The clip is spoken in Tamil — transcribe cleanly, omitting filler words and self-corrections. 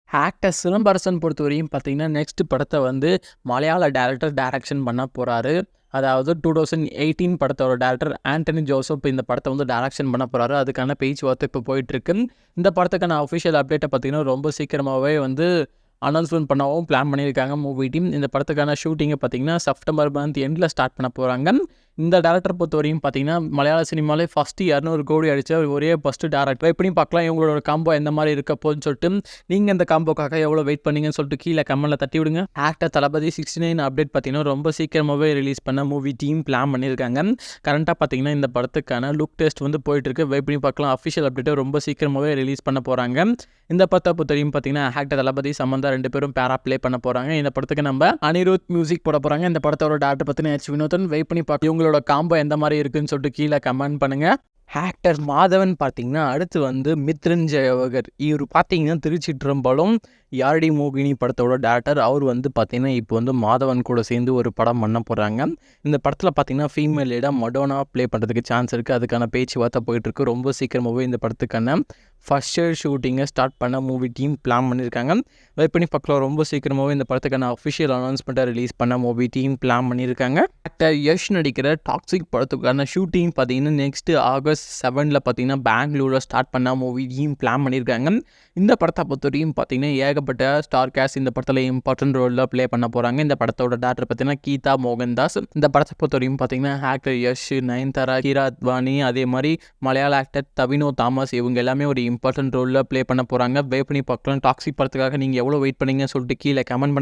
ஆக்டர் சிலம்பரசன் பொறுத்தவரையும் பார்த்தீங்கன்னா, நெக்ஸ்ட் படத்த வந்து மலையாள டைரக்டர் டைரக்ஷன் பண்ண போறாரு. அதாவது 2018 படத்தோட டைரக்டர் ஆண்டனி ஜோசப் இந்த படத்த வந்து டைரக்ஷன் பண்ண போறாரு. அதுக்கான பேச்சுவார்த்தை இப்போ போயிட்டுருக்கு. இந்த படத்துக்கான அஃபிஷியல் அப்டேட்ட பார்த்தீங்கன்னா, ரொம்ப சீக்கிரமாவே வந்து அனௌன்ஸ்மென்ட் பண்ணவும் பிளான் பண்ணியிருக்காங்க மூவி டீம். இந்த படத்துக்கான ஷூட்டிங்கை பார்த்தீங்கன்னா, செப்டம்பர் மந்த் எண்ட்ல ஸ்டார்ட் பண்ண போறாங்க. இந்த டைரக்டர் பொறுத்தவரையும் பார்த்தீங்கன்னா, மலையாள சினிமாலே ஃபர்ஸ்ட் 200 கோடி அடிச்ச ஒரே ஃபர்ஸ்ட் டைரக்டர். எப்படியும் பார்க்கலாம் இவங்களோட காம்போ எந்த மாதிரி இருக்க போகுதுன்னு சொல்லிட்டு, நீங்க இந்த காம்போக்காக எவ்வளோ வெயிட் பண்ணீங்கன்னு சொல்லிட்டு கீழே கமெண்ட்ல தட்டி விடுங்க. ஆக்டர் தளபதி 69 அப்டேட் பார்த்தீங்கன்னா, ரொம்ப சீக்கிரமாகவே ரிலீஸ் பண்ண மூவி டீம் பிளான் பண்ணியிருக்காங்க. கரண்ட்டாக பார்த்தீங்கன்னா, இந்த படத்துக்கான லுக் டெஸ்ட் வந்து போயிட்டு இருக்கு. வெயிட் பண்ணி பார்க்கலாம். அஃபிஷியல் அப்டேட்டை ரொம்ப சீக்கிரமாகவே ரிலீஸ் பண்ண போறாங்க. இந்த படத்தை பொறுத்தவரையும் பார்த்தீங்கன்னா, ஆக்டர் தளபதி சமந்தா 2 பேரும் பேரா ப்ளே பண்ண போறாங்க. இந்த படத்துக்கு நம்ம அனிருத் மியூசிக் போட போறாங்க. இந்த படத்தோட டேரக்டர் பத்தின வினோதன் வெயிட் பண்ணி பார்க்க இவங்களோட காம்போ எந்த மாதிரி இருக்குன்னு சொல்லிட்டு கீழே கமெண்ட் பண்ணுங்க. ஆக்டர் மாதவன் பார்த்தீங்கன்னா, அடுத்து வந்து மித்ரன்ஜய் அவர்கள். இவர் பார்த்தீங்கன்னா, திருச்சிற்றம்பலம் யாரடி மோகினி படத்தோட டேரக்டர். அவர் வந்து பார்த்தீங்கன்னா, இப்போ வந்து மாதவன் கூட சேர்ந்து ஒரு படம் பண்ண போகிறாங்க. இந்த படத்தில் பார்த்தீங்கன்னா, ஃபீமேல் லீடாக மடோனா ப்ளே பண்ணுறதுக்கு சான்ஸ் இருக்குது. அதுக்கான பேச்சுவார்த்தை போயிட்டுருக்கு. ரொம்ப சீக்கிரமாகவே இந்த படத்துக்கான ஃபர்ஸ்ட் ஷூட்டிங்கை ஸ்டார்ட் பண்ண மூவி டீம் பிளான் பண்ணியிருக்காங்க. வெயிட் பண்ணி பார்க்கலாம். ரொம்ப சீக்கிரமாகவே இந்த படத்துக்கான அஃபிஷியல் அனௌன்ஸ்மெண்ட்டை ரிலீஸ் பண்ண மூவி டீம் பிளான் பண்ணியிருக்காங்க. ஆக்டர் யஷ் நடிக்கிற டாக்ஸிக் படத்துக்கான ஷூட்டிங் பார்த்தீங்கன்னா, நெக்ஸ்ட் ஆகஸ்ட் 7 பார்த்தீங்கன்னா, பெங்களூரில் ஸ்டார்ட் பண்ண மூவி டீம் பிளான் பண்ணியிருக்காங்க. இந்த படத்தை பொறுத்தவரையும் பார்த்தீங்கன்னா, ஏகப்பட்ட ஸ்டார் கேஸ்ட் இந்த படத்தில் இம்பார்ட்டன்ட் ரோலில் ப்ளே பண்ண போகிறாங்க. இந்த படத்தோட டேரக்டர் பார்த்தீங்கன்னா, கீதா மோகன்தாஸ். இந்த படத்தை பொறுத்தவரையும் பார்த்தீங்கன்னா, ஆக்டர் யஷ், நயன்தாரா, கீரா அத்வானி, அதே மாதிரி மலையாள ஆக்டர் தவினோ தாமஸ் இவங்க எல்லாமே ஒரு இம்பார்ட்டன்ட் ரோலில் ப்ளே பண்ண போகிறாங்க. வெயிட் பண்ணி பார்க்கலாம். டாக்ஸிக் படத்துக்காக நீங்கள் எவ்வளோ வெயிட் பண்ணீங்கன்னு சொல்லிட்டு கீழே கமெண்ட் பண்ணுங்க.